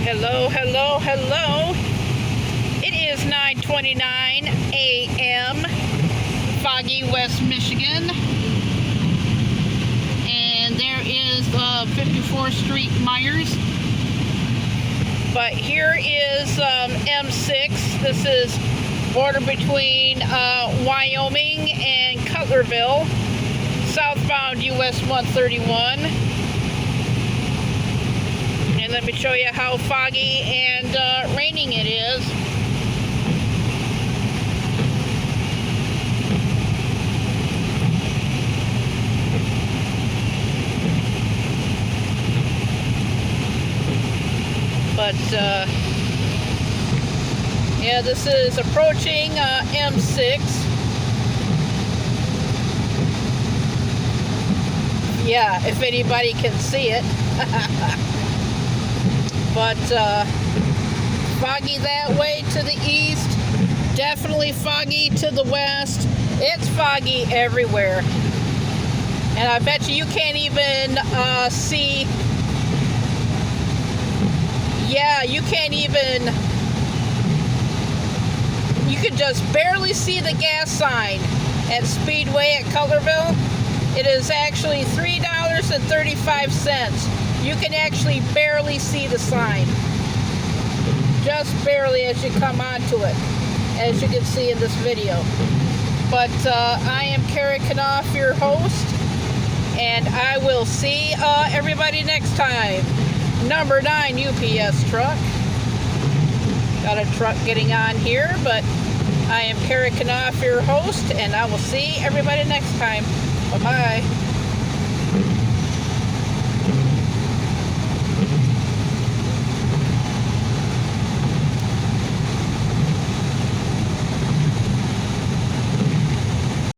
Hello, hello, hello. It is 9:29 a.m. foggy West Michigan. And there is 54th Street Myers. But here is M6. This is border between Wyoming and Cutlerville, southbound US 131. And let me show you how foggy and raining it is. But yeah, this is approaching M6. Yeah, if anybody can see it. But foggy that way to the east, definitely foggy to the west. It's foggy everywhere. And I bet you can't even see, yeah, you can't even, you can just barely see the gas sign at Speedway at Cutlerville. It is actually $3.35. You can actually barely see the sign. Just barely as you come onto it, as you can see in this video. But I am Carrie Knopf, your host, and I will see everybody next time. Number 9 UPS truck. Got a truck getting on here, but I am Carrie Knopf, your host, and I will see everybody next time. Bye-bye.